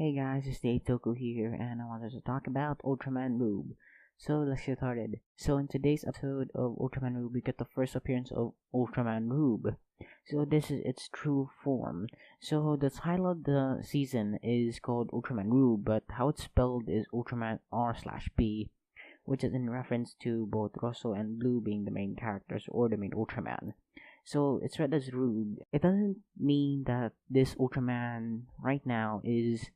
Hey guys, it's Dave Toku here, and I wanted to talk about Ultraman Ruebe. So let's get started. So in today's episode of Ultraman Ruebe, we get the first appearance of Ultraman Ruebe. So this is its true form. So the title of the season is called Ultraman Ruebe, but how it's spelled is Ultraman R/B, which is in reference to both Rosso and Blue being the main characters or the main Ultraman. So it's read as Ruebe. It doesn't mean that this Ultraman right now is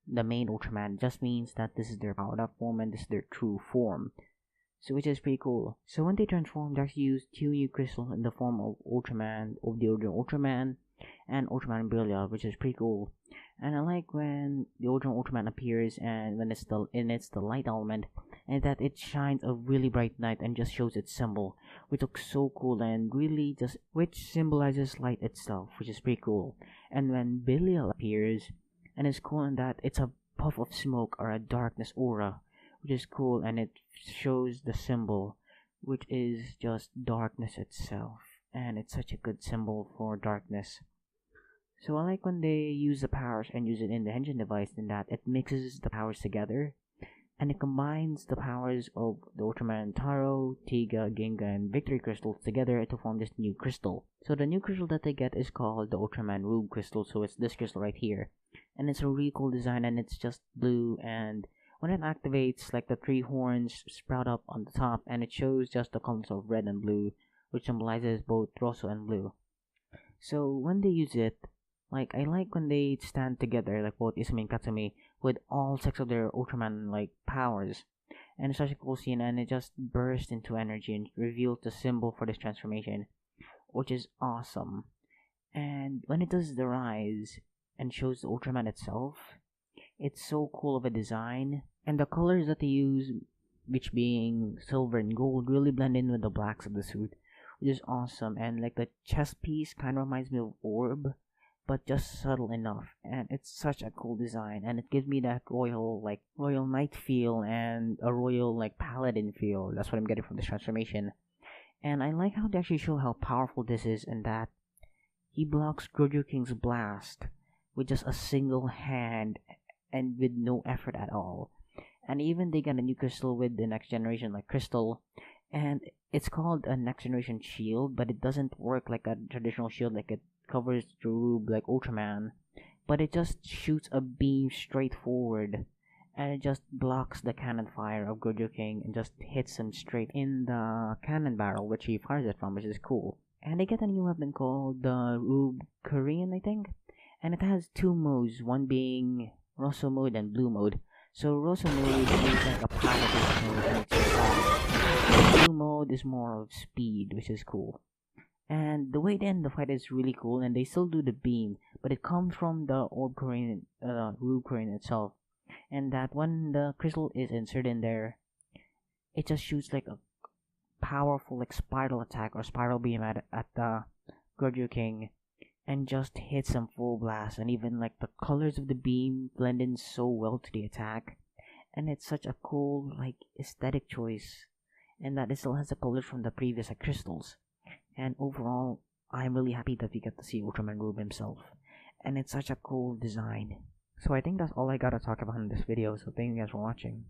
the main Ultraman. It just means that this is their powered up form and this is their true form. So which is pretty cool. So when they transform, they actually use two new crystals in the form of Ultraman, of the original Ultraman, and Ultraman Brilliant, which is pretty cool. And I like when the original Ultraman appears and when it's the light element, and that it shines a really bright light and just shows its symbol, which looks so cool and really just which symbolizes light itself, which is pretty cool. And when Belial appears, and it's cool in that it's a puff of smoke or a darkness aura, which is cool, and it shows the symbol, which is just darkness itself, and it's such a good symbol for darkness. So I like when they use the powers and use it in the engine device, in that it mixes the powers together, and it combines the powers of the Ultraman Taro, Tiga, Ginga, and Victory crystals together to form this new crystal. So the new crystal that they get is called the Ultraman Ruebe crystal, so it's this crystal right here. And it's a really cool design, and it's just blue, and when it activates, like the three horns sprout up on the top, and it shows just the colors of red and blue, which symbolizes both Rosso and Blue. So when they use it, like I like when they stand together, like both Izumi and Katsumi, with all six of their Ultraman like powers. And it's such a cool scene, and it just bursts into energy and reveals the symbol for this transformation, which is awesome. And when it does the rise and shows the Ultraman itself, it's so cool of a design, and the colors that they use, which being silver and gold, really blend in with the blacks of the suit, which is awesome. And like the chest piece kind of reminds me of Orb, but just subtle enough, and it's such a cool design, and it gives me that royal knight feel and a royal like paladin feel. That's what I'm getting from this transformation. And I like how they actually show how powerful this is, and that he blocks Gojo King's blast with just a single hand and with no effort at all. And even they got a new crystal with the next generation like crystal, and it's called a next generation shield, but it doesn't work like a traditional shield, like it covers the Ruebe like Ultraman, but it just shoots a beam straight forward, and it just blocks the cannon fire of Gojo King and just hits him straight in the cannon barrel which he fires it from, which is cool. And they get a new weapon called the Ruebe Korean, I think, and it has two modes, one being Rosso mode and Blue mode. So Rosso mode is like a pacifist mode, and it's fast. Blue mode is more of speed, which is cool. And the way they end the fight is really cool, and they still do the beam, but it comes from the Orb Korean, Ruebe Korean itself. And that when the crystal is inserted in there, it just shoots like a powerful like spiral attack or spiral beam at the Gojo King, and just hits him full blast. And even like the colors of the beam blend in so well to the attack, and it's such a cool like aesthetic choice, and that it still has the colors from the previous like crystals. And overall, I'm really happy that we get to see Ultraman Ruebe himself, and it's such a cool design. So I think that's all I gotta talk about in this video, so thank you guys for watching.